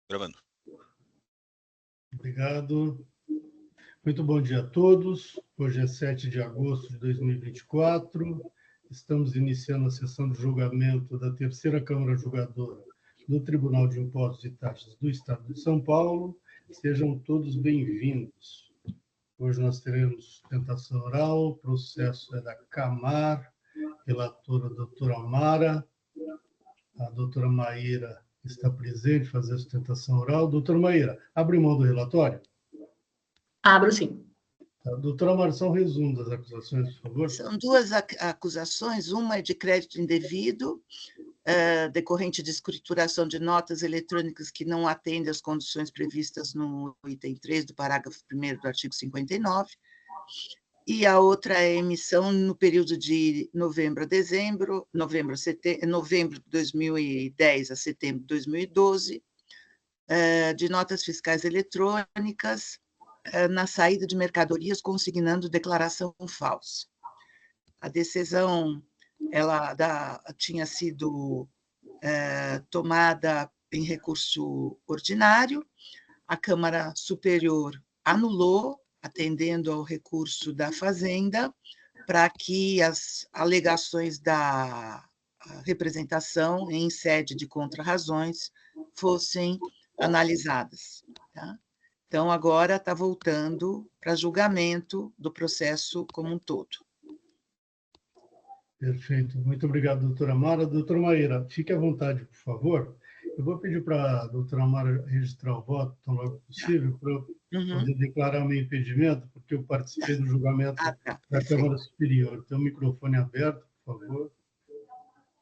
Gravando. Obrigado. Muito bom dia a todos. Hoje é 7 de agosto de 2024. Estamos iniciando a sessão de julgamento da terceira Câmara Julgadora do Tribunal de Impostos e Taxas do Estado de São Paulo. Sejam todos bem-vindos. Hoje nós teremos sustentação oral, o processo é da Camar, relatora a doutora Mara, a doutora Maíra está presente, fazer a sustentação oral. Doutora Maíra, abre mão do relatório? Abro, sim. Tá. Doutora Mara, só um resumo das acusações, por favor. São duas acusações, uma é de crédito indevido, decorrente de escrituração de notas eletrônicas que não atendem às condições previstas no item 3 do parágrafo 1º do artigo 59, e a outra é a emissão no período de novembro de 2010 a setembro de 2012, de notas fiscais eletrônicas na saída de mercadorias consignando declaração falsa. A decisão tinha sido tomada em recurso ordinário, a Câmara Superior anulou, atendendo ao recurso da Fazenda, para que as alegações da representação em sede de contrarrazões fossem analisadas. Tá? Então, agora está voltando para julgamento do processo como um todo. Perfeito. Muito obrigado, doutora Mara. Doutora Maíra, fique à vontade, por favor. Eu vou pedir para a doutora Mara registrar o voto tão logo possível, para eu poder declarar meu impedimento, porque eu participei do julgamento da Câmara Superior. Tem o microfone aberto, por favor.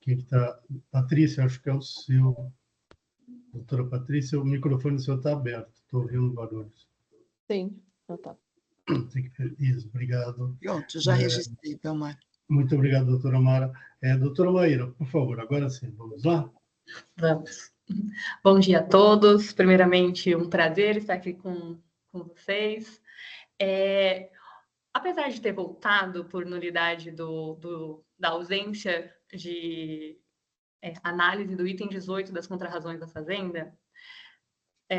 Quem está? Patrícia, acho que é o seu. Doutora Patrícia, o microfone seu está aberto. Estou ouvindo barulhos. Sim, então tá. Isso, obrigado. Pronto, já registrei, então, Mara. Muito obrigado, doutora Mara. Doutora Maíra, por favor, agora sim, vamos lá? Vamos. Bom dia a todos. Primeiramente, um prazer estar aqui com vocês. Apesar de ter voltado por nulidade da ausência de análise do item 18 das contrarrazões da Fazenda,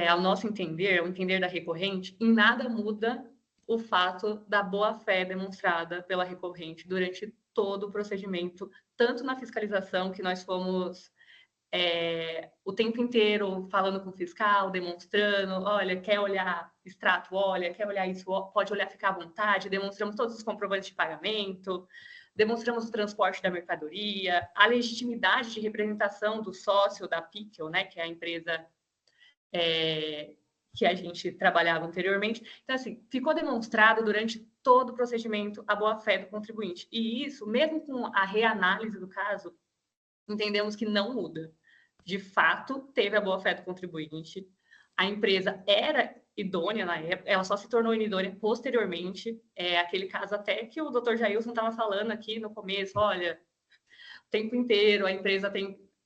ao nosso entender, ao entender da recorrente, em nada muda o fato da boa-fé demonstrada pela recorrente durante todo o procedimento, tanto na fiscalização, que nós fomos o tempo inteiro falando com o fiscal, demonstrando, olha, quer olhar extrato, olha, quer olhar isso, pode olhar, ficar à vontade, demonstramos todos os comprovantes de pagamento, demonstramos o transporte da mercadoria, a legitimidade de representação do sócio da Pickel, né, que é a empresa que a gente trabalhava anteriormente. Então, assim, ficou demonstrado durante todo o procedimento a boa-fé do contribuinte. E isso, mesmo com a reanálise do caso, entendemos que não muda. De fato, teve a boa-fé do contribuinte, a empresa era idônea na época, ela só se tornou inidônea posteriormente, aquele caso até que o Dr. Jailson estava falando aqui no começo, olha, o tempo inteiro a empresa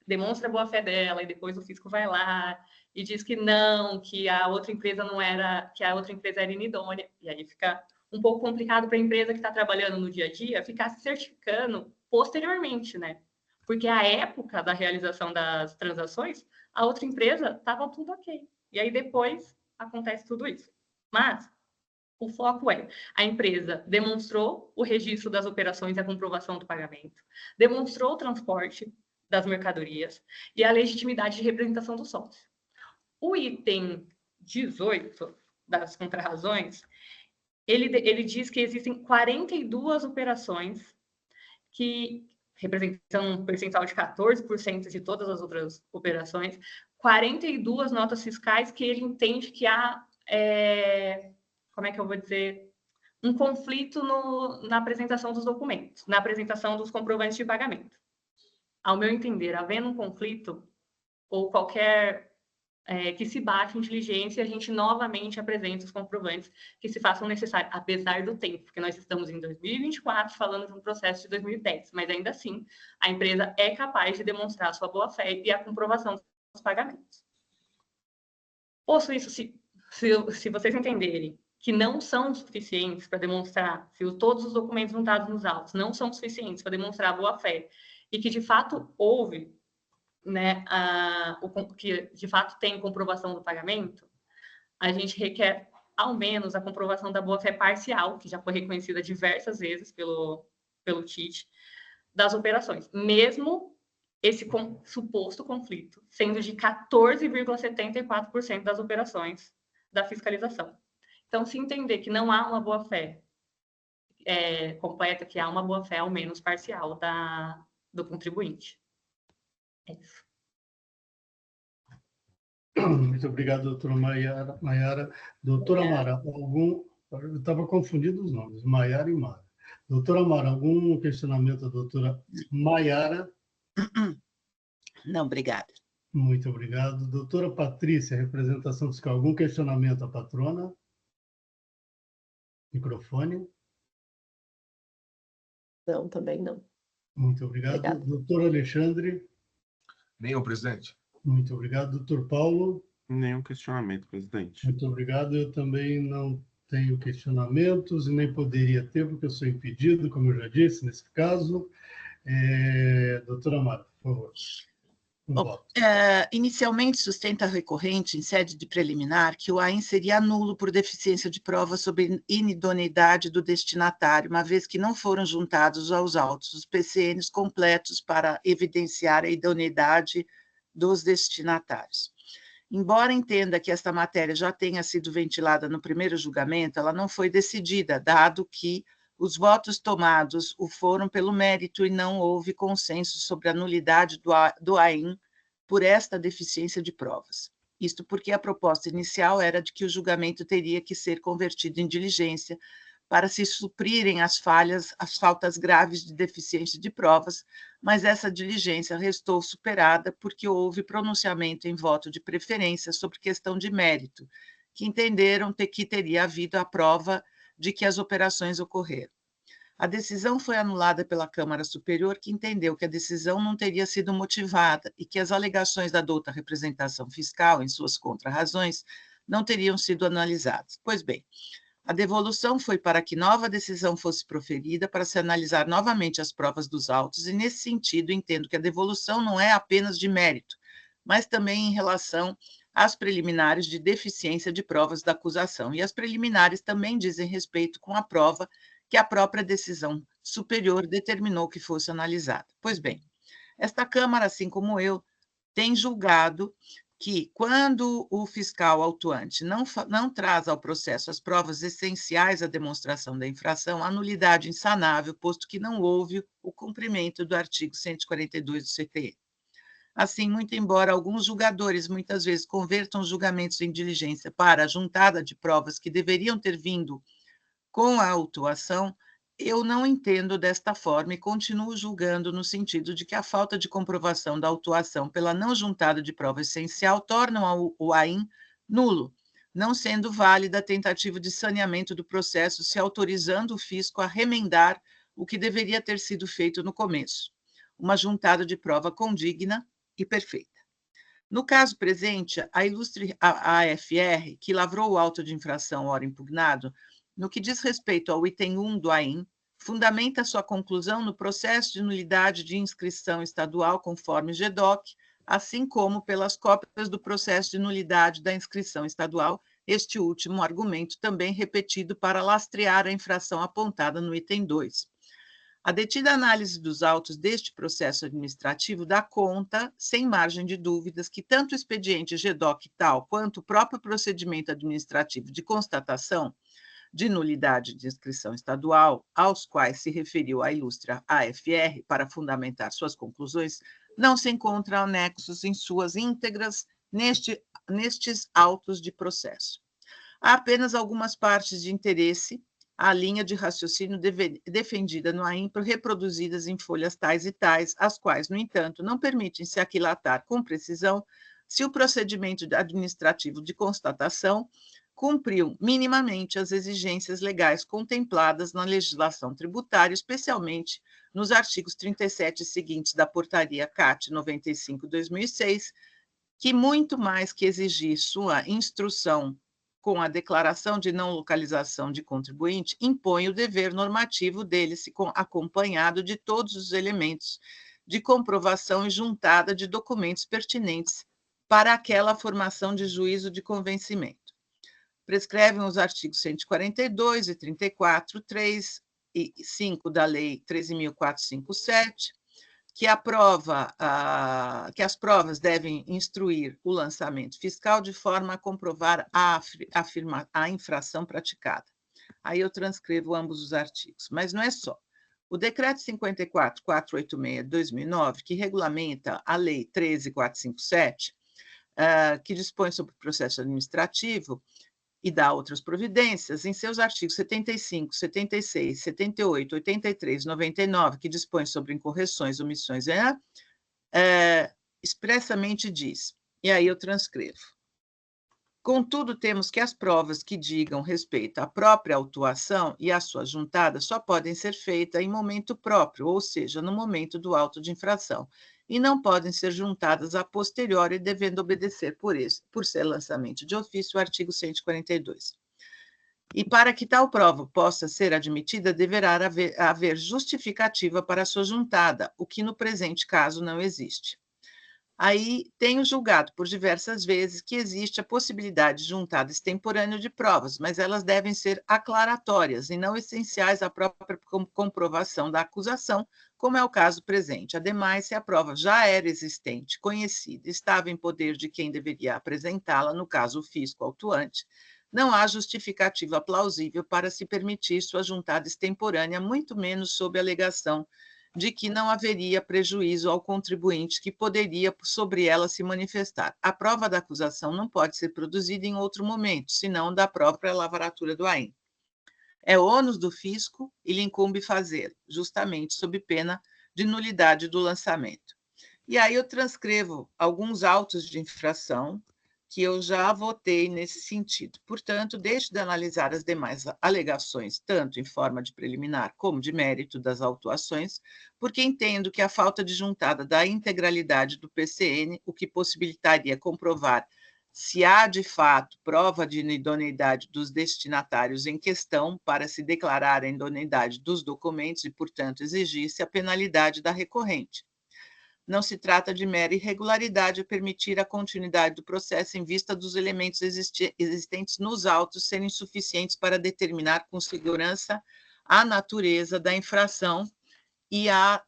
demonstra a boa-fé dela, e depois o fisco vai lá e diz que não, que a outra empresa não era, que a outra empresa era inidônea, e aí fica um pouco complicado para a empresa que está trabalhando no dia a dia ficar se certificando posteriormente, né? Porque a época da realização das transações, a outra empresa estava tudo ok. E aí depois acontece tudo isso. Mas o foco a empresa demonstrou o registro das operações e a comprovação do pagamento, demonstrou o transporte das mercadorias e a legitimidade de representação do sócio. O item 18 das contrarrazões, ele diz que existem 42 operações que representam um percentual de 14% de todas as outras operações, 42 notas fiscais que ele entende que há, como é que eu vou dizer, um conflito na apresentação dos documentos, na apresentação dos comprovantes de pagamento. Ao meu entender, havendo um conflito, ou qualquer que se baixe em diligência, a gente novamente apresenta os comprovantes que se façam necessários, apesar do tempo, porque nós estamos em 2024 falando de um processo de 2010, mas ainda assim a empresa é capaz de demonstrar a sua boa-fé e a comprovação dos pagamentos. Posto isso, se vocês entenderem que não são suficientes para demonstrar, se todos os documentos juntados nos autos não são suficientes para demonstrar a boa-fé, e que de fato houve né, que de fato tem comprovação do pagamento, a gente requer ao menos a comprovação da boa-fé parcial, que já foi reconhecida diversas vezes pelo TIT, das operações, mesmo esse suposto conflito sendo de 14,74% das operações da fiscalização. Então, se entender que não há uma boa-fé completa, que há uma boa-fé ao menos parcial do contribuinte. É isso. Muito obrigado, doutora Maiara. Doutora Mara, eu estava confundindo os nomes, Maiara e Mara. Doutora Mara, algum questionamento da doutora Maiara? Não, obrigada. Muito obrigado. Doutora Patrícia, representação fiscal, algum questionamento à patrona? Microfone. Não, também não. Muito obrigado. Obrigada. Doutor Alexandre? Nenhum, presidente. Muito obrigado. Doutor Paulo? Nenhum questionamento, presidente. Muito obrigado. Eu também não tenho questionamentos e nem poderia ter, porque eu sou impedido, como eu já disse, nesse caso. Doutora Mara, por favor. Bom, inicialmente sustenta a recorrente, em sede de preliminar, que o AIN seria nulo por deficiência de prova sobre inidoneidade do destinatário, uma vez que não foram juntados aos autos os PCNs completos para evidenciar a idoneidade dos destinatários. Embora entenda que esta matéria já tenha sido ventilada no primeiro julgamento, ela não foi decidida, dado que os votos tomados o foram pelo mérito e não houve consenso sobre a nulidade do AIN por esta deficiência de provas. Isto porque a proposta inicial era de que o julgamento teria que ser convertido em diligência para se suprirem as faltas graves de deficiência de provas, mas essa diligência restou superada porque houve pronunciamento em voto de preferência sobre questão de mérito, que entenderam que teria havido a prova de que as operações ocorreram. A decisão foi anulada pela Câmara Superior, que entendeu que a decisão não teria sido motivada e que as alegações da douta representação fiscal, em suas contrarrazões, não teriam sido analisadas. Pois bem, a devolução foi para que nova decisão fosse proferida para se analisar novamente as provas dos autos e, nesse sentido, entendo que a devolução não é apenas de mérito, mas também em relação às preliminares de deficiência de provas da acusação. E as preliminares também dizem respeito com a prova que a própria decisão superior determinou que fosse analisada. Pois bem, esta Câmara, assim como eu, tem julgado que, quando o fiscal autuante não traz ao processo as provas essenciais à demonstração da infração, há nulidade insanável, posto que não houve o cumprimento do artigo 142 do CTN. Assim, muito embora alguns julgadores muitas vezes convertam julgamentos em diligência para a juntada de provas que deveriam ter vindo com a autuação, eu não entendo desta forma e continuo julgando no sentido de que a falta de comprovação da autuação pela não juntada de prova essencial torna o AIN nulo, não sendo válida a tentativa de saneamento do processo, se autorizando o fisco a remendar o que deveria ter sido feito no começo, uma juntada de prova condigna e perfeita. No caso presente, a ilustre AFR, que lavrou o auto de infração ora impugnado, no que diz respeito ao item 1 do AIN, fundamenta sua conclusão no processo de nulidade de inscrição estadual conforme GEDOC, assim como pelas cópias do processo de nulidade da inscrição estadual, este último argumento também repetido para lastrear a infração apontada no item 2. A detida análise dos autos deste processo administrativo dá conta, sem margem de dúvidas, que tanto o expediente GEDOC tal quanto o próprio procedimento administrativo de constatação de nulidade de inscrição estadual, aos quais se referiu a ilustre AFR para fundamentar suas conclusões, não se encontram anexos em suas íntegras nestes autos de processo. Há apenas algumas partes de interesse, a linha de raciocínio defendida no AIN, reproduzidas em folhas tais e tais, as quais, no entanto, não permitem se aquilatar com precisão se o procedimento administrativo de constatação cumpriu minimamente as exigências legais contempladas na legislação tributária, especialmente nos artigos 37 e seguintes da Portaria CAT 95/2006, que, muito mais que exigir sua instrução com a declaração de não localização de contribuinte, impõe o dever normativo dele se acompanhado de todos os elementos de comprovação e juntada de documentos pertinentes para aquela formação de juízo de convencimento. Prescrevem os artigos 142 e 34, 3 e 5 da Lei 13.457, que as provas devem instruir o lançamento fiscal de forma a comprovar a infração praticada. Aí eu transcrevo ambos os artigos, mas não é só. O Decreto 54.486 de 2009, que regulamenta a Lei 13.457, que dispõe sobre o processo administrativo e dá outras providências, em seus artigos 75, 76, 78, 83, 99, que dispõe sobre incorreções, omissões, expressamente diz, e aí eu transcrevo. Contudo, temos que as provas que digam respeito à própria autuação e à sua juntada só podem ser feitas em momento próprio, ou seja, no momento do auto de infração, e não podem ser juntadas a posteriori, devendo obedecer por ser lançamento de ofício, o artigo 142. E para que tal prova possa ser admitida, deverá haver justificativa para sua juntada, o que no presente caso não existe. Aí tenho julgado por diversas vezes que existe a possibilidade de juntada extemporânea de provas, mas elas devem ser aclaratórias e não essenciais à própria comprovação da acusação, como é o caso presente. Ademais, se a prova já era existente, conhecida, estava em poder de quem deveria apresentá-la, no caso o fisco autuante, não há justificativa plausível para se permitir sua juntada extemporânea, muito menos sob a alegação de que não haveria prejuízo ao contribuinte que poderia sobre ela se manifestar. A prova da acusação não pode ser produzida em outro momento, senão da própria lavratura do AIM. É ônus do fisco e lhe incumbe fazê-lo, justamente sob pena de nulidade do lançamento. E aí eu transcrevo alguns autos de infração que eu já votei nesse sentido. Portanto, deixo de analisar as demais alegações, tanto em forma de preliminar como de mérito das autuações, porque entendo que a falta de juntada da integralidade do PCN, o que possibilitaria comprovar se há, de fato, prova de idoneidade dos destinatários em questão para se declarar a idoneidade dos documentos e, portanto, exigir-se a penalidade da recorrente. Não se trata de mera irregularidade a permitir a continuidade do processo em vista dos elementos existentes nos autos serem suficientes para determinar com segurança a natureza da infração e a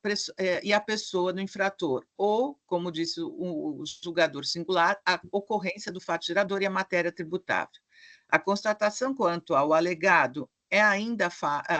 pessoa do infrator, ou, como disse o julgador singular, a ocorrência do fato gerador e a matéria tributável. A constatação quanto ao alegado é ainda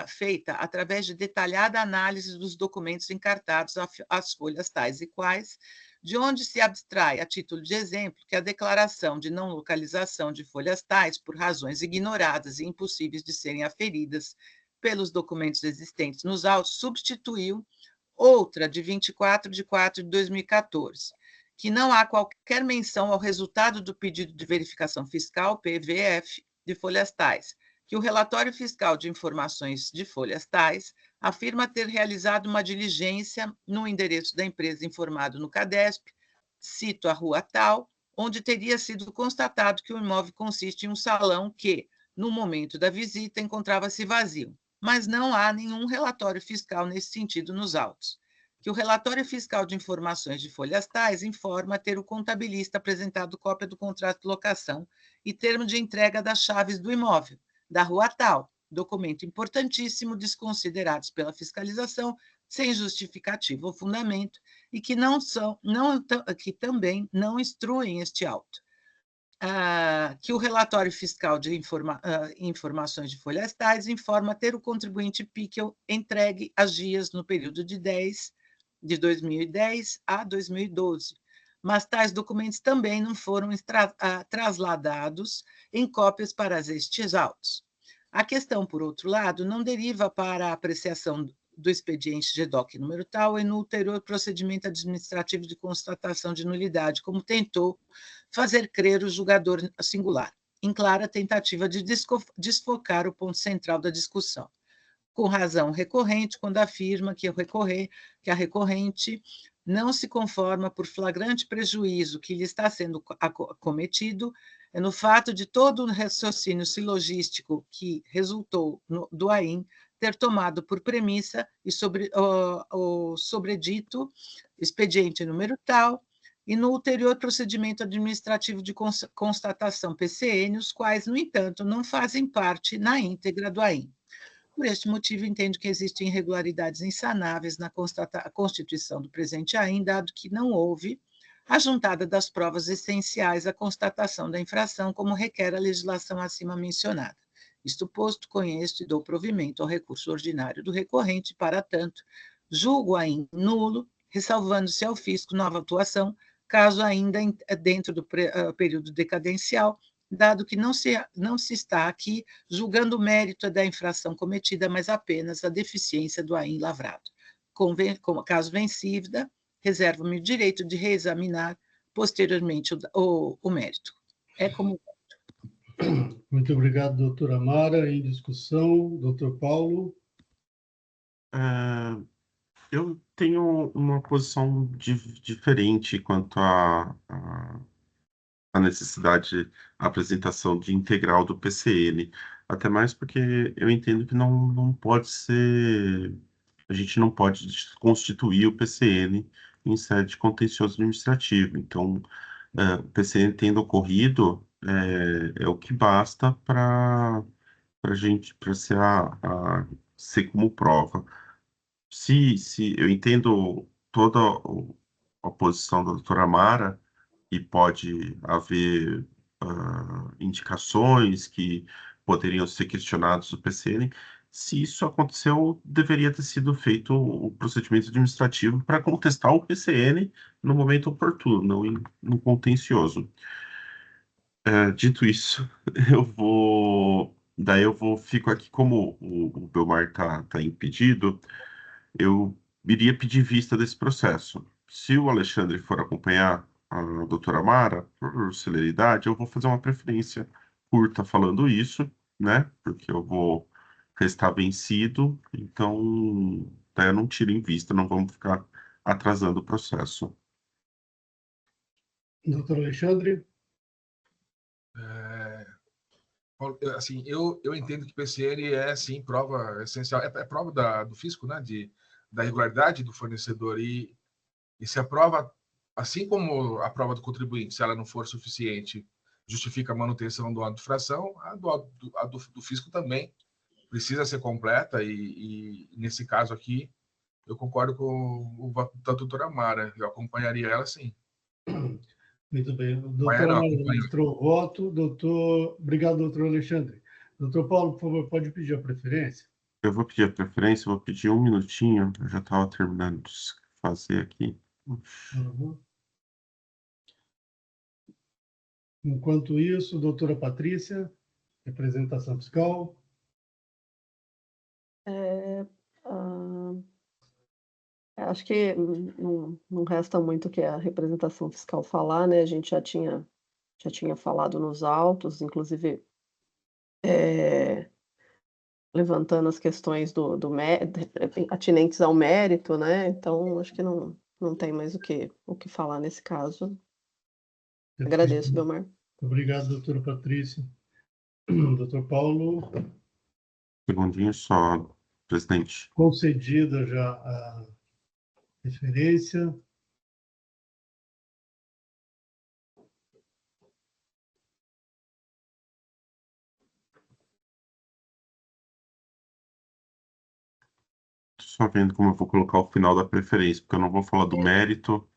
feita através de detalhada análise dos documentos encartados às folhas tais e quais, de onde se abstrai, a título de exemplo, que a declaração de não localização de folhas tais, por razões ignoradas e impossíveis de serem aferidas pelos documentos existentes nos autos, substituiu outra de 24 de 4 de 2014, que não há qualquer menção ao resultado do pedido de verificação fiscal, PVF, de folhas tais, que o relatório fiscal de informações de folhas tais afirma ter realizado uma diligência no endereço da empresa informado no CADESP, cito a rua tal, onde teria sido constatado que o imóvel consiste em um salão que, no momento da visita, encontrava-se vazio, mas não há nenhum relatório fiscal nesse sentido nos autos. Que o relatório fiscal de informações de folhas tais informa ter o contabilista apresentado cópia do contrato de locação e termo de entrega das chaves do imóvel, da rua tal, documento importantíssimo, desconsiderados pela fiscalização, sem justificativa ou fundamento, e que que também não instruem este auto. Que o relatório fiscal de informações de folhas tais informa ter o contribuinte Pickel entregue as GIAs no período de 2010 a 2012, mas tais documentos também não foram trasladados em cópias para estes autos. A questão, por outro lado, não deriva para a apreciação do expediente GEDOC número tal e no ulterior procedimento administrativo de constatação de nulidade, como tentou fazer crer o julgador singular, em clara tentativa de desfocar o ponto central da discussão. Com razão recorrente, quando afirma que a recorrente não se conforma por flagrante prejuízo que lhe está sendo cometido no fato de todo o raciocínio silogístico que resultou do AIM ter tomado por premissa e o sobredito expediente número tal, e no ulterior procedimento administrativo de constatação PCN, os quais, no entanto, não fazem parte na íntegra do AIM. Por este motivo, entendo que existem irregularidades insanáveis na constituição do presente AIM, dado que não houve a juntada das provas essenciais à constatação da infração, como requer a legislação acima mencionada. Isto posto, conheço e dou provimento ao recurso ordinário do recorrente, para tanto, julgo AIM nulo, ressalvando-se ao fisco nova atuação, caso ainda dentro do período decadencial, dado que não se está aqui julgando o mérito da infração cometida, mas apenas a deficiência do AIM lavrado. Caso vencida, reservo-me o direito de reexaminar posteriormente o mérito. É como... Muito obrigado, doutora Mara. Em discussão, doutor Paulo. Eu tenho uma posição diferente quanto à necessidade, à apresentação de integral do PCN, até mais porque eu entendo que não pode ser, a gente não pode constituir o PCN em sede de contencioso administrativo. Então, o PCN tendo ocorrido, é o que basta para gente, para ser como prova. Se eu entendo toda a posição da doutora Mara, e pode haver indicações que poderiam ser questionadas do PCN, se isso aconteceu, deveria ter sido feito o procedimento administrativo para contestar o PCN no momento oportuno, não no contencioso. Dito isso, fico aqui, como o Belmar está impedido, eu iria pedir vista desse processo. Se o Alexandre for acompanhar a doutora Mara, por celeridade, eu vou fazer uma preferência curta falando isso, né? Porque eu vou restar vencido, então daí eu não tiro em vista, não vamos ficar atrasando o processo. Doutor Alexandre. Assim, eu entendo que PCN é, sim, prova essencial. É prova do fisco, né? Da regularidade do fornecedor. E se a prova, assim como a prova do contribuinte, se ela não for suficiente, justifica a manutenção do ato de infração, a do fisco também precisa ser completa. E nesse caso aqui, eu concordo com o voto da doutora Mara. Eu acompanharia ela, sim. Muito bem. Doutora Mara registrou o voto. Obrigado, doutor Alexandre. Doutor Paulo, por favor, pode pedir a preferência? Eu vou pedir a preferência, vou pedir um minutinho, eu já estava terminando de fazer aqui. Uhum. Enquanto isso, doutora Patrícia, representação fiscal. Acho que não resta muito o que a representação fiscal falar, né? A gente já tinha falado nos autos, inclusive levantando as questões atinentes ao mérito, né? Então, acho que não tem mais o que falar nesse caso. Agradeço, Belmar. Obrigado, doutora Patrícia. Doutor Paulo. Segundinho só, presidente. Concedida já a referência. Só vendo como eu vou colocar o final da preferência, porque eu não vou falar do mérito.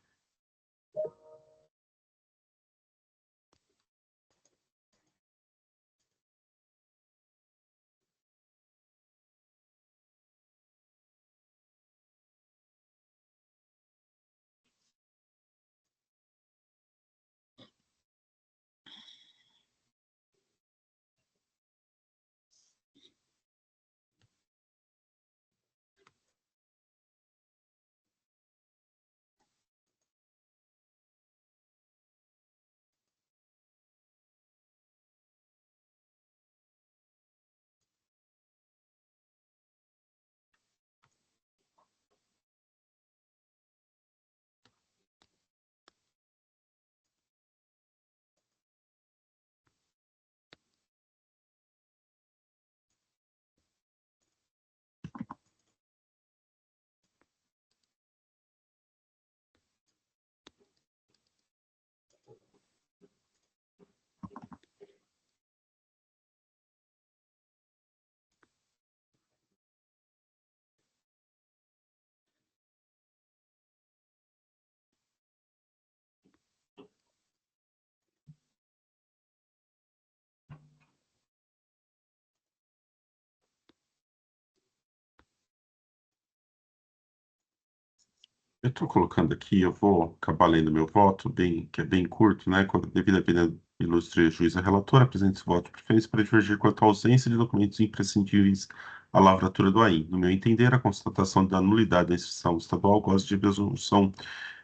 Eu estou colocando aqui, eu vou acabar lendo meu voto, que é bem curto, né? Devido à pena ilustre juíza relatora, apresento esse voto de preferência para divergir quanto à ausência de documentos imprescindíveis à lavratura do AIM. No meu entender, a constatação da nulidade da instituição estadual goza de presunção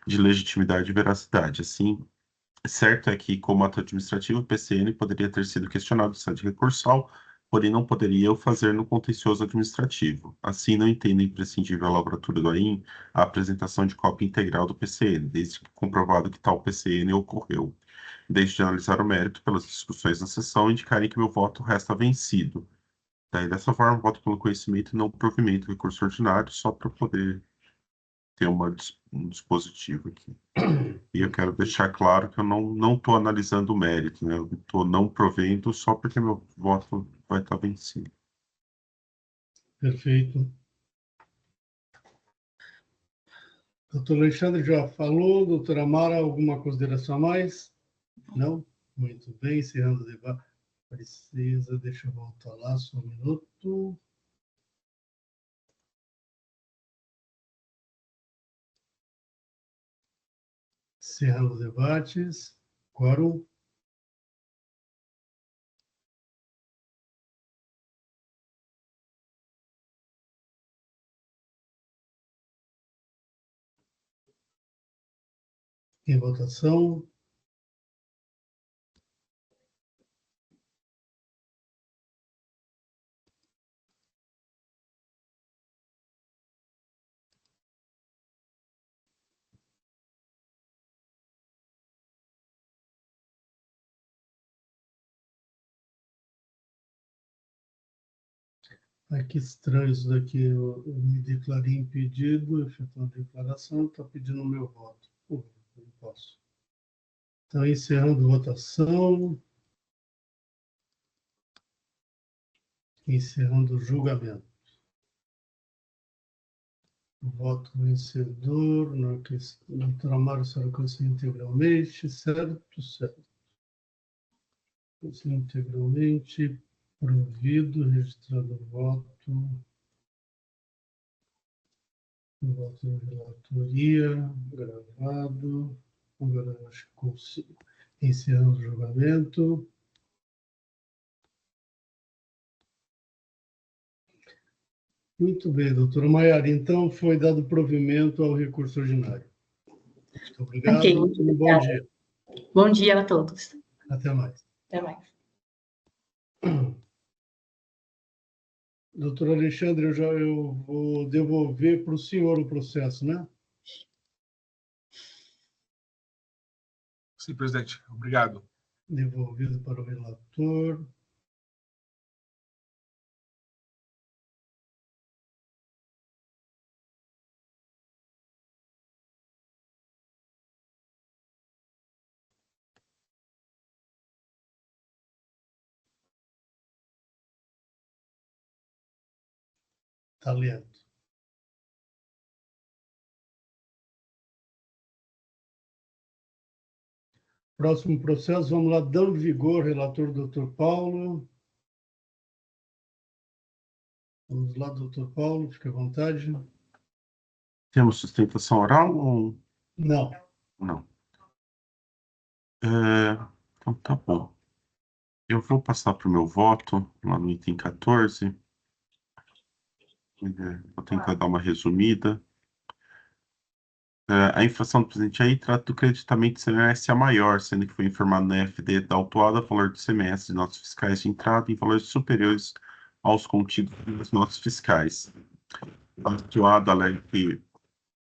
de legitimidade e veracidade. Assim, certo é que, como ato administrativo, o PCN poderia ter sido questionado em sede recursal, porém não poderia o fazer no contencioso administrativo. Assim, não entendo imprescindível à lavratura do AIM a apresentação de cópia integral do PCN, desde que comprovado que tal PCN ocorreu. Desde de analisar o mérito pelas discussões na sessão e indicarem que meu voto resta vencido. Daí, dessa forma, voto pelo conhecimento e não provimento do recurso ordinário, só para poder ter um dispositivo aqui. E eu quero deixar claro que eu não estou analisando o mérito, né? Eu estou não provendo só porque meu voto vai estar vencido. Perfeito. Doutor Alexandre já falou. Doutora Mara, alguma consideração a mais? Não? Muito bem, encerrando o debate. Deixa eu voltar lá, só um minuto. Encerrando os debates. Quórum. Em votação. Ai, que estranho isso daqui. Eu me declarei impedido, efetuando a declaração, está pedindo o meu voto. Não posso. Então, encerrando a votação. Encerrando o julgamento. O voto vencedor, na questão, doutora Mara será alcançado integralmente, certo? Certo. Alcançado integralmente, provido, registrado o voto de relatoria, gravado. Agora eu acho que consigo. Encerrando o julgamento. Muito bem, doutora Maiara. Então, foi dado provimento ao recurso ordinário. Muito obrigado. Ok, Um bom dia. Bom dia a todos. Até mais. Até mais. Doutor Alexandre, eu vou devolver para o senhor o processo, né? Sim, presidente. Obrigado. Devolvido para o relator. Está lento. Próximo processo, vamos lá, dando vigor, relator doutor Paulo. Vamos lá, doutor Paulo, fique à vontade. Temos sustentação oral ou Não. não? Então tá bom. Eu vou passar para o meu voto lá no item 14. Vou tentar dar uma resumida. A infração do presente aí trata do creditamento de CMS a maior, sendo que foi informado na FD da autuada valor do CMS de notas fiscais de entrada em valores superiores aos contidos nas notas fiscais. A autuada alega que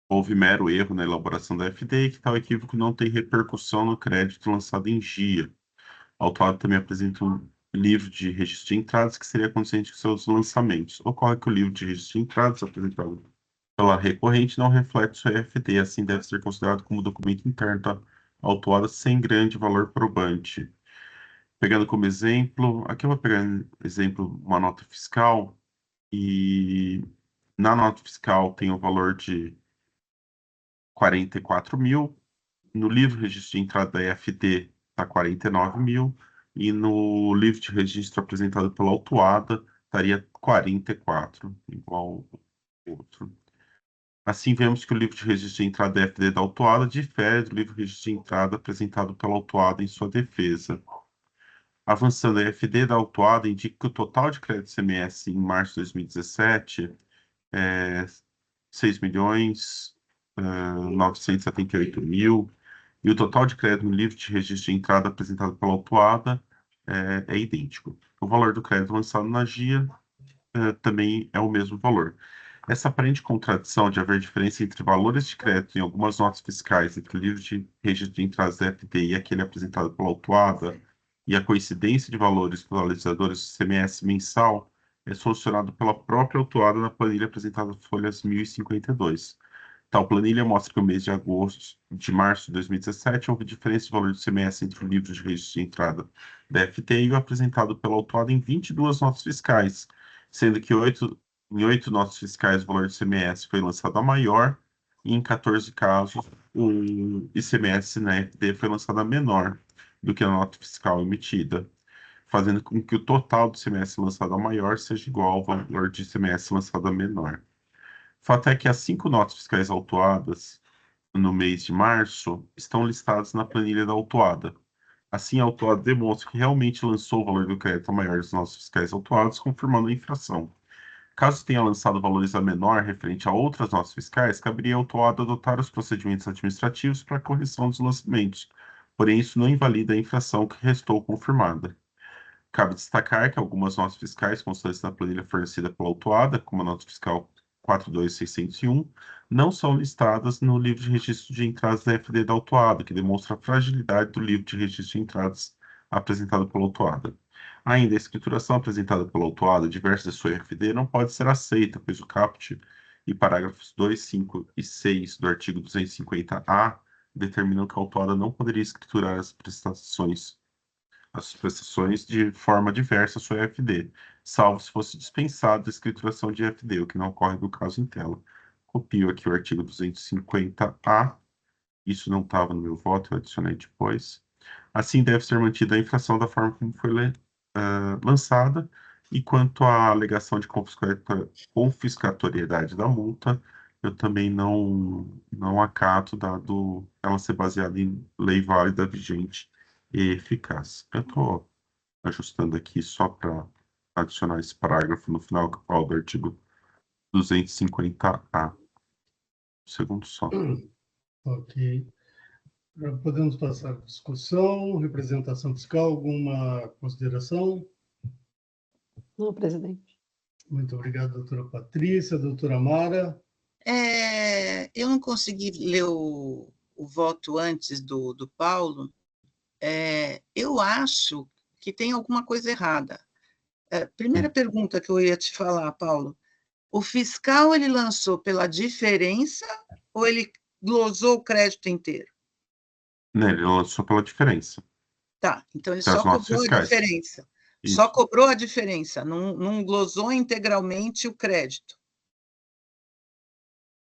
houve mero erro na elaboração da FD e que tal equívoco não tem repercussão no crédito lançado em GIA. A autuada também apresenta um livro de registro de entradas que seria condizente com seus lançamentos. Ocorre que o livro de registro de entradas apresentado pela recorrente não reflete sua EFD, assim deve ser considerado como documento interno da autuada sem grande valor probante. Pegando como exemplo, aqui eu vou pegar exemplo uma nota fiscal e na nota fiscal tem o valor de 44 mil, no livro de registro de entrada da EFD está 49 mil e no livro de registro apresentado pela autuada estaria 44, igual ao outro. Assim, vemos que o livro de registro de entrada EFD da autuada difere do livro de registro de entrada apresentado pela autuada em sua defesa. Avançando, a EFD da autuada indica que o total de crédito CMS em março de 2017 é 6.978.000, e o total de crédito no livro de registro de entrada apresentado pela autuada é idêntico. O valor do crédito lançado na GIA também é o mesmo valor. Essa aparente contradição de haver diferença entre valores de crédito em algumas notas fiscais entre o livro de registro de entradas da FD e aquele apresentado pela autuada, e a coincidência de valores totalizadores do CMS mensal é solucionado pela própria autuada na planilha apresentada folhas 1052. Tal planilha mostra que o mês de março de 2017 houve diferença de valor do CMS entre o livro de registro de entrada da FT e o apresentado pela autuada em 22 notas fiscais, sendo que em 8 notas fiscais o valor do ICMS foi lançado a maior, e em 14 casos o ICMS na FD foi lançado a menor do que a nota fiscal emitida, fazendo com que o total do ICMS lançado a maior seja igual ao valor de ICMS lançado a menor. O fato é que as 5 notas fiscais autuadas no mês de março estão listadas na planilha da autuada. Assim, a autuada demonstra que realmente lançou o valor do crédito a maior das notas fiscais autuadas, confirmando a infração. Caso tenha lançado valores a menor referente a outras notas fiscais, caberia ao autuado adotar os procedimentos administrativos para a correção dos lançamentos. Porém, isso não invalida a infração que restou confirmada. Cabe destacar que algumas notas fiscais constantes na planilha fornecida pela autuada, como a nota fiscal 42601, não são listadas no livro de registro de entradas da FD da autuada, que demonstra a fragilidade do livro de registro de entradas apresentado pela autuada. Ainda, a escrituração apresentada pela autuada, diversa de sua FD, não pode ser aceita, pois o caput e parágrafos 2, 5 e 6 do artigo 250-A determinam que a autuada não poderia escriturar as prestações de forma diversa à sua FD, salvo se fosse dispensada a escrituração de FD, o que não ocorre no caso em tela. Copio aqui o artigo 250-A, isso não estava no meu voto, eu adicionei depois. Assim, deve ser mantida a infração da forma como foi lançada, e quanto à alegação de confiscatoriedade da multa, eu também não acato, dado ela ser baseada em lei válida, vigente e eficaz. Eu estou ajustando aqui só para adicionar esse parágrafo no final, que fala do artigo 250-A. Segundo só. Ok. Podemos passar à discussão. Representação fiscal, alguma consideração? Não, presidente. Muito obrigado, doutora Patrícia. Doutora Mara? Eu não consegui ler o voto antes do Paulo. Eu acho que tem alguma coisa errada. Primeira pergunta que eu ia te falar, Paulo. O fiscal, ele lançou pela diferença ou ele glosou o crédito inteiro? Não, ele lançou pela diferença. Tá, então ele Das só notas cobrou a fiscais. diferença. Isso. Só cobrou a diferença, não glosou integralmente o crédito.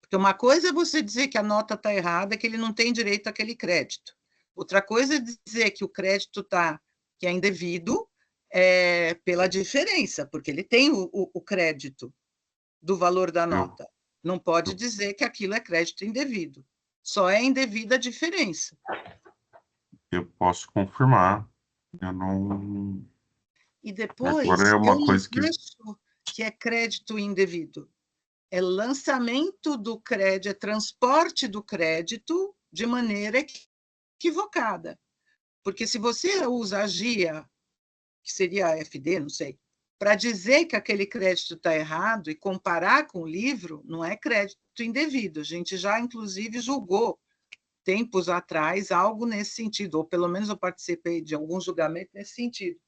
Porque uma coisa é você dizer que a nota está errada, que ele não tem direito àquele crédito. Outra coisa é dizer que o crédito que é indevido pela diferença, porque ele tem o crédito do valor da nota. Não pode dizer que aquilo é crédito indevido. Só é indevida a diferença. Eu posso confirmar. Eu não. E depois, Agora é uma eu coisa não acho que é crédito indevido. É lançamento do crédito, é transporte do crédito de maneira equivocada. Porque se você usa a GIA, que seria a FD, não sei, para dizer que aquele crédito está errado e comparar com o livro, não é crédito indevido. A gente já, inclusive, julgou, tempos atrás, algo nesse sentido, ou pelo menos eu participei de algum julgamento nesse sentido.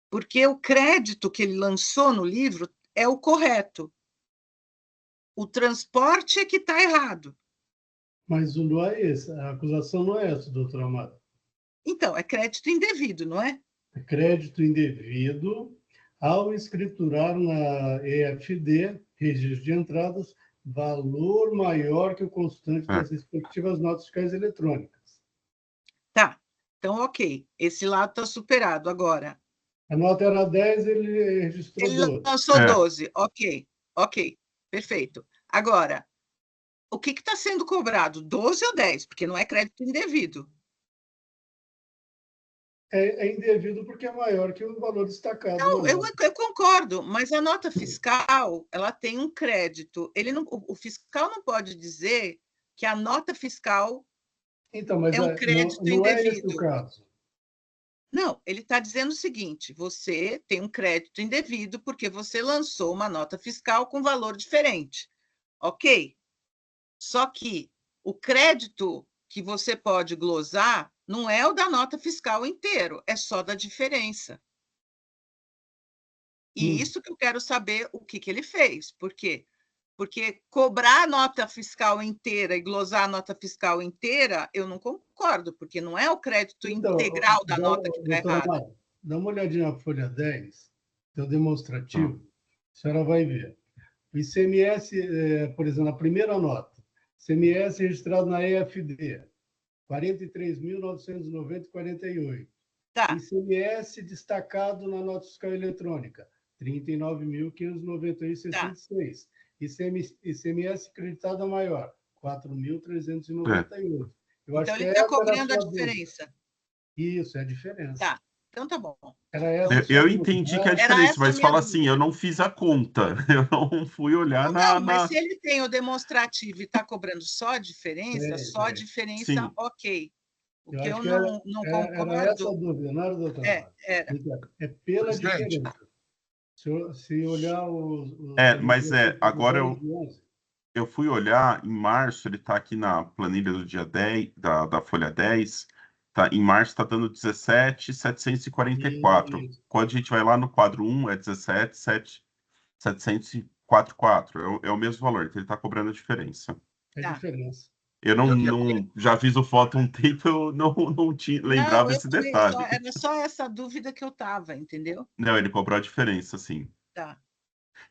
Porque o crédito que ele lançou no livro é o correto. O transporte é que está errado. Mas não é esse, a acusação não é essa, doutora Amara. Então, é crédito indevido, não é? É crédito indevido ao escriturar na EFD, registro de entradas, valor maior que o constante das respectivas notas fiscais eletrônicas. Tá, então ok, esse lado está superado. Agora, a nota era 10, ele registrou 12. Ele lançou 12, ok. Ok, perfeito. Agora, o que está sendo cobrado? 12 ou 10? Porque não é crédito indevido. É indevido porque é maior que o valor destacado Não, na eu nota. concordo, mas a nota fiscal, ela tem um crédito. O fiscal não pode dizer que a nota fiscal Então, mas é um não, crédito não é esse o indevido. caso. Não, ele está dizendo o seguinte: você tem um crédito indevido porque você lançou uma nota fiscal com valor diferente. Ok. Só que o crédito que você pode glosar não é o da nota fiscal inteiro, é só da diferença. E isso que eu quero saber o que ele fez. Por quê? Porque cobrar a nota fiscal inteira e glosar a nota fiscal inteira, eu não concordo, porque não é o crédito Então, integral da nota que está doutora errada. Mara, dá uma olhadinha na folha 10, seu demonstrativo, a senhora vai ver. O ICMS, por exemplo, na primeira nota, ICMS registrado na EFD, 43.990,48. Tá, ICMS destacado na nota fiscal eletrônica, 39.591,66. ICMS acreditado a maior, 4.398. Eu acho então que ele está essa era a cobrando a sua dúvida. diferença. Isso, é a diferença. Tá, então tá bom. Era essa Então, a sua Eu dúvida. entendi que é a era diferença, essa a mas minha fala assim, eu dúvida. não fiz a conta, eu não fui olhar Não, mas se ele tem o demonstrativo e está cobrando só a Tem. diferença, Sim, ok. O Eu que acho eu que não era essa a concordo dúvida, não era, doutora Mara? era. É pela Presidente, diferença. Se olhar a mas demonstração do agora 10 e 11, eu fui olhar, em março, ele está aqui na planilha do dia 10, da folha 10, tá, em março está dando 17.744. isso, Quando a gente vai lá no quadro 1, é 17.744. É o mesmo valor, então ele está cobrando a diferença. é Tá. diferença. Eu eu quero- já fiz o foto há um tempo, eu não tinha, Não, lembrava eu esse também, detalhe. era só essa dúvida que eu estava, entendeu? Não, ele cobrou a diferença, sim. Tá.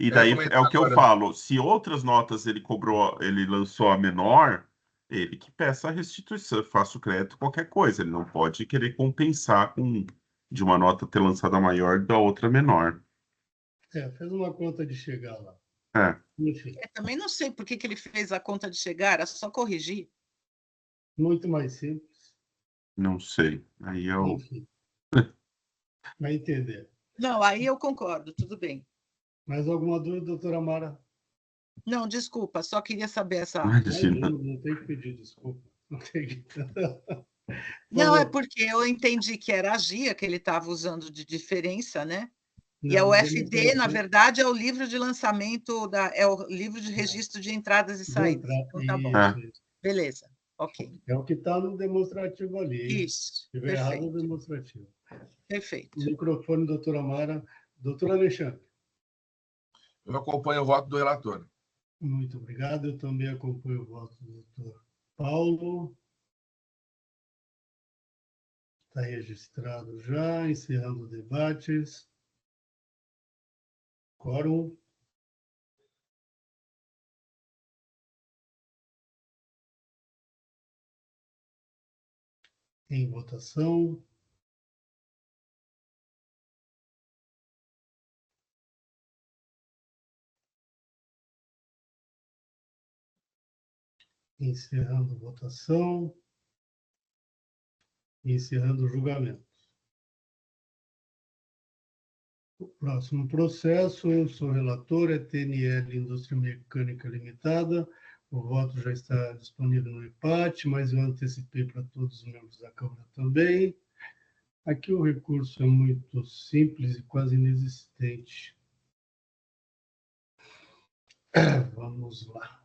E eu ia daí é comentar o que eu agora. falo, se outras notas ele cobrou, ele lançou a menor, ele que peça a restituição, faça o crédito, qualquer coisa. Ele não pode querer compensar de uma nota ter lançado a maior da outra menor. Fez uma conta de chegar lá. É, Enfim, Também não sei por que ele fez a conta de chegar, era só corrigir. muito mais simples. não sei. Aí eu. Enfim, vai entender. Não, aí eu concordo, tudo bem. Mais alguma dúvida, doutora Mara? Não, desculpa, só queria saber essa. Imagina. Não tem que pedir desculpa. Não tem que... Não, é Falou. porque eu entendi que era a GIA que ele estava usando de diferença, né? E a Não, UFD, na demonstração verdade, é o livro de lançamento, é o livro de registro de entradas e de saídas. entrar. Então, tá bom. Isso, É. isso. Beleza, ok. É o que está no demonstrativo ali, hein? Isso, Se estiver errado, no perfeito, demonstrativo. O perfeito. microfone, doutora Mara. Doutor Alexandre, Eu acompanho o voto do relator. muito obrigado. Eu também acompanho o voto do doutor Paulo. Está registrado já, encerrando debates. Quórum. Em votação. Encerrando votação. Encerrando o julgamento. O próximo processo, eu sou relator, é TNL Indústria Mecânica Limitada. O voto já está disponível no empate, mas eu antecipei para todos os membros da Câmara também. Aqui o recurso é muito simples e quase inexistente. Vamos lá.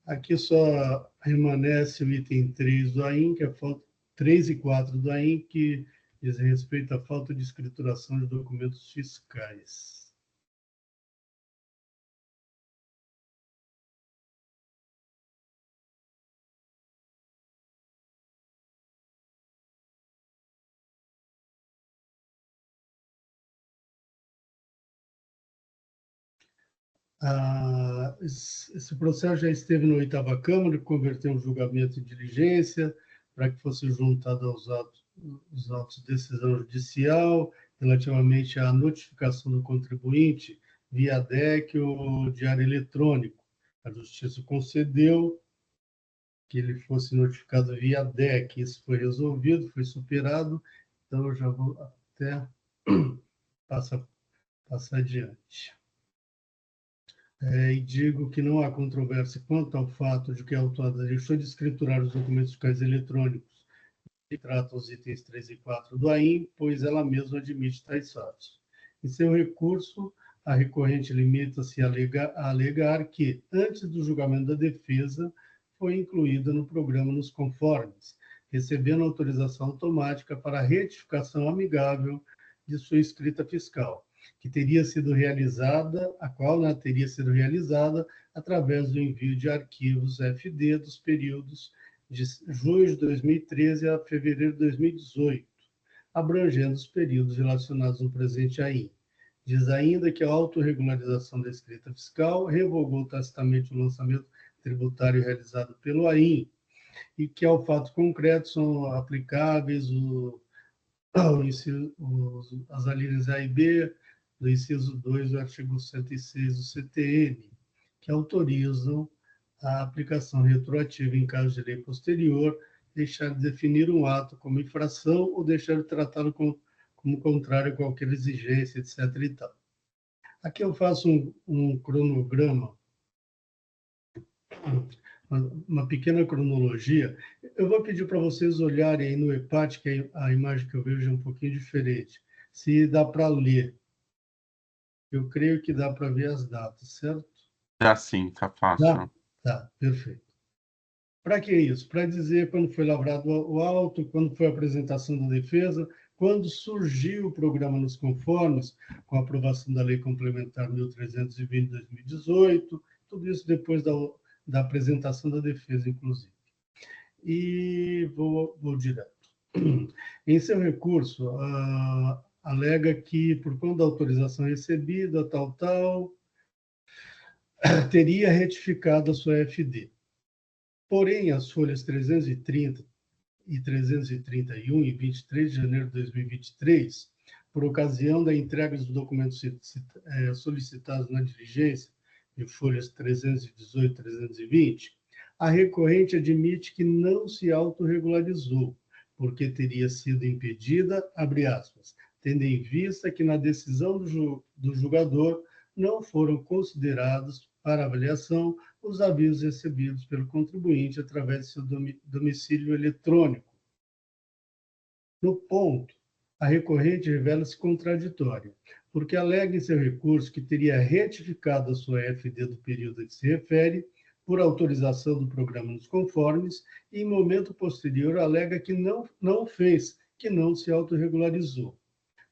Aqui só permanece o item 3 do AIN, que é a falta 3 e 4 do AIN, que diz respeito à falta de escrituração de documentos fiscais. Esse processo já esteve na 8ª Câmara, converteu um julgamento em diligência, para que fosse juntado aos os autos de decisão judicial relativamente à notificação do contribuinte via DEC ou diário eletrônico. A Justiça concedeu que ele fosse notificado via DEC. Isso foi resolvido, foi superado, então eu já vou até passar adiante. E digo que não há controvérsia quanto ao fato de que a autuada deixou de escriturar os documentos fiscais eletrônicos que tratam os itens 3 e 4 do AIM, pois ela mesma admite tais fatos. Em seu recurso, a recorrente limita-se a alegar que, antes do julgamento da defesa, foi incluída no programa nos conformes, recebendo autorização automática para a retificação amigável de sua escrita fiscal, que teria sido realizada, a qual teria sido realizada através do envio de arquivos FD dos períodos de junho de 2013 a fevereiro de 2018, abrangendo os períodos relacionados no presente AIM. Diz ainda que a autorregularização da escrita fiscal revogou tacitamente o lançamento tributário realizado pelo AIM e que, ao fato concreto, são aplicáveis as alíneas A e B do inciso 2 do artigo 106 do CTN, que autorizam a aplicação retroativa em caso de lei posterior, deixar de definir um ato como infração ou deixar de tratá-lo como contrário a qualquer exigência, etc. E tal. Aqui eu faço um cronograma, uma pequena cronologia. Eu vou pedir para vocês olharem aí no EPAT, que a imagem que eu vejo é um pouquinho diferente, se dá para ler. Eu creio que dá para ver as datas, certo? Dá sim, tá fácil. Tá, perfeito. Para que isso? Para dizer quando foi lavrado o auto, quando foi a apresentação da defesa, quando surgiu o programa nos conformes, com a aprovação da Lei Complementar 1320 de 2018, tudo isso depois da apresentação da defesa, inclusive. E vou direto. Em seu recurso, alega que, por conta da autorização recebida, teria retificado a sua FD. Porém, as folhas 330 e 331 e 23 de janeiro de 2023, por ocasião da entrega dos documentos solicitados na diligência, de folhas 318 e 320, a recorrente admite que não se autorregularizou, porque teria sido impedida, abre aspas, tendo em vista que na decisão do julgador não foram considerados para avaliação os avisos recebidos pelo contribuinte através de seu domicílio eletrônico. No ponto, a recorrente revela-se contraditória, porque alega em seu recurso que teria retificado a sua FD do período a que se refere, por autorização do programa nos conformes, e em momento posterior alega que não fez, que não se autorregularizou.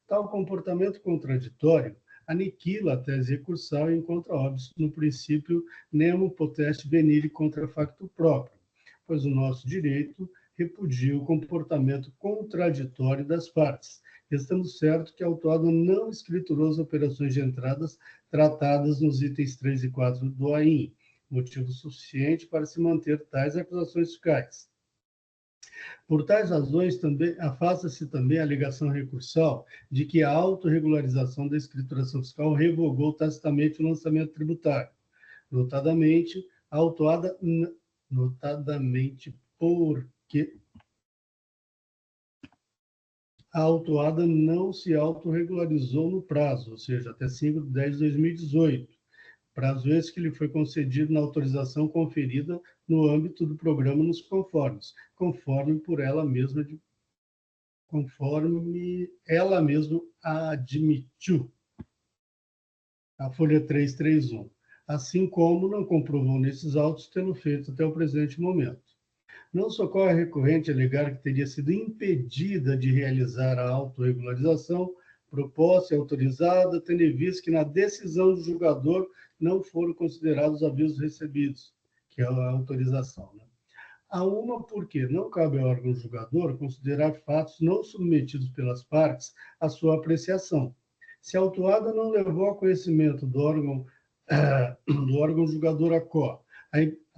Tal comportamento contraditório aniquila a tese recursal e encontra óbice no princípio nemo potest venire contra facto próprio, pois o nosso direito repudia o comportamento contraditório das partes, estando certo que a autuada não escriturou as operações de entradas tratadas nos itens 3 e 4 do AIM, motivo suficiente para se manter tais acusações fiscais. Por tais razões, afasta-se também a alegação recursal de que a autorregularização da escrituração fiscal revogou tacitamente o lançamento tributário, notadamente porque a autuada não se autorregularizou no prazo, ou seja, até 5 de 10 de 2018, prazo esse que lhe foi concedido na autorização conferida no âmbito do programa nos conformes, conforme ela mesma admitiu, a folha 331, assim como não comprovou nesses autos tê-lo feito até o presente momento. Não socorre a recorrente alegar que teria sido impedida de realizar a autorregularização proposta e autorizada, tendo em vista que na decisão do julgador não foram considerados os avisos recebidos, que é a autorização. Né? A uma, porque não cabe ao órgão julgador considerar fatos não submetidos pelas partes à sua apreciação. Se a autuada não levou a conhecimento do órgão julgador ACO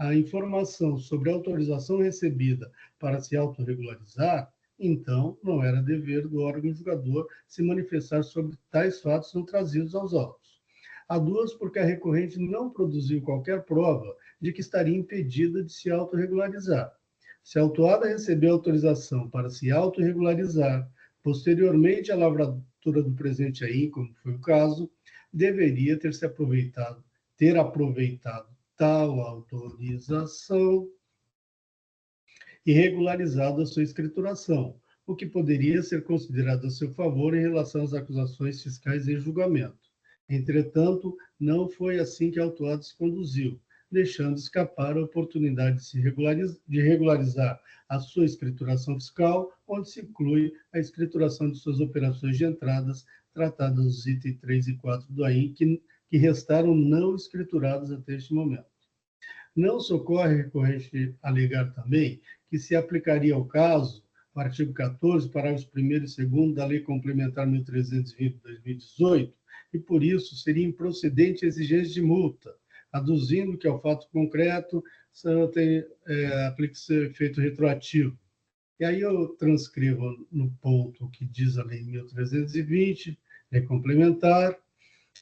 a informação sobre a autorização recebida para se autorregularizar, então não era dever do órgão julgador se manifestar sobre tais fatos não trazidos aos autos. A duas, porque a recorrente não produziu qualquer prova de que estaria impedida de se autorregularizar. Se a autuada recebeu autorização para se autorregularizar, posteriormente à lavratura do presente aí, como foi o caso, deveria ter aproveitado tal autorização e regularizado a sua escrituração, o que poderia ser considerado a seu favor em relação às acusações fiscais em julgamento. Entretanto, não foi assim que a autuada se conduziu, deixando escapar a oportunidade de regularizar a sua escrituração fiscal, onde se inclui a escrituração de suas operações de entradas, tratadas nos itens 3 e 4 do AIN, que restaram não escriturados até este momento. Não socorre recorrente alegar também que se aplicaria ao caso o artigo 14, parágrafos 1º e 2º da Lei Complementar 1320 de 2018, e por isso seria improcedente a exigência de multa, aduzindo que ao fato concreto aplica-se efeito retroativo. E aí eu transcrevo no ponto que diz a Lei 1320, Lei Complementar,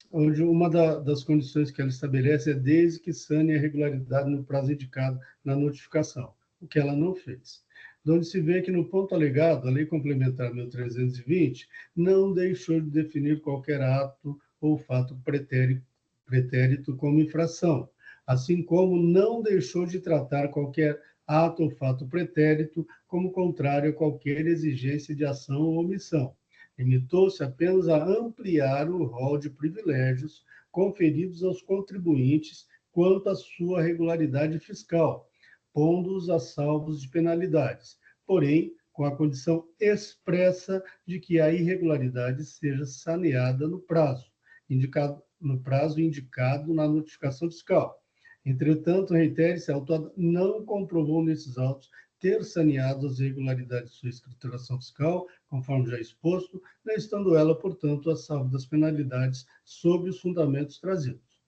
onde uma das condições que ela estabelece é desde que sane a irregularidade no prazo indicado na notificação, o que ela não fez. De onde se vê que no ponto alegado, a Lei Complementar 1320 não deixou de definir qualquer ato ou fato pretérito como infração, assim como não deixou de tratar qualquer ato ou fato pretérito como contrário a qualquer exigência de ação ou omissão. Limitou-se apenas a ampliar o rol de privilégios conferidos aos contribuintes quanto à sua regularidade fiscal, pondo-os a salvos de penalidades, porém, com a condição expressa de que a irregularidade seja saneada no prazo indicado na notificação fiscal. Entretanto, reitere-se, a autuada não comprovou nesses autos ter saneado as irregularidades de sua escrituração fiscal, conforme já exposto, não estando ela, portanto, a salvo das penalidades sob os fundamentos trazidos.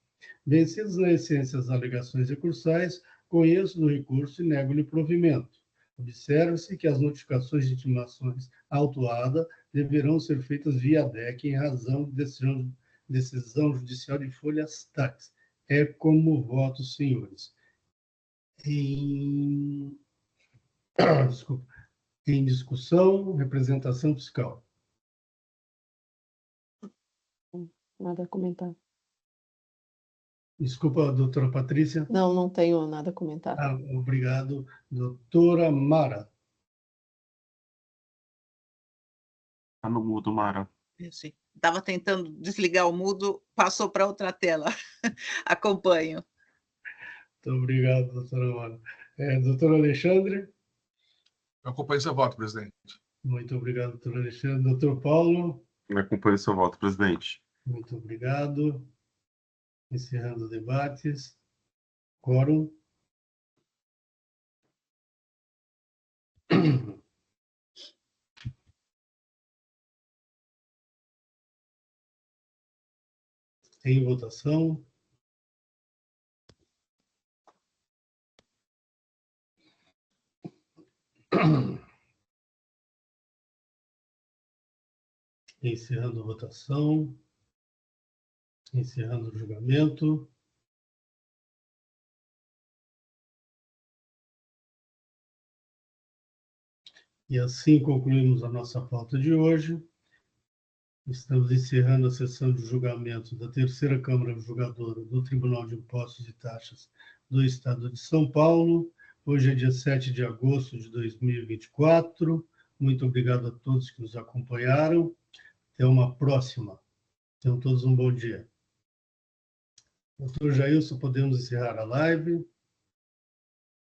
Vencidas na essência as alegações recursais, conheço do recurso e nego-lhe provimento. Observe-se que as notificações de intimações à autuada deverão ser feitas via DEC em razão de decisão judicial de folhas tais. É como voto, senhores. Em discussão, representação fiscal. Nada a comentar. Desculpa, doutora Patrícia. Não tenho nada a comentar. Obrigado, doutora Mara. Está no mudo, Mara. Estava tentando desligar o mudo, passou para outra tela. Acompanho. Muito obrigado, doutora Mara. Doutor Alexandre? Eu acompanho seu voto, presidente. Muito obrigado, doutor Alexandre. Doutor Paulo? Eu acompanho seu voto, presidente. Muito obrigado. Encerrando debates. Quórum. Em votação. Encerrando a votação. Encerrando o julgamento. E assim concluímos a nossa pauta de hoje. Estamos encerrando a sessão de julgamento da Terceira Câmara Julgadora do Tribunal de Impostos e Taxas do Estado de São Paulo. Hoje é dia 7 de agosto de 2024. Muito obrigado a todos que nos acompanharam. Até uma próxima. Tenham todos um bom dia. Doutor Jailson, podemos encerrar a live?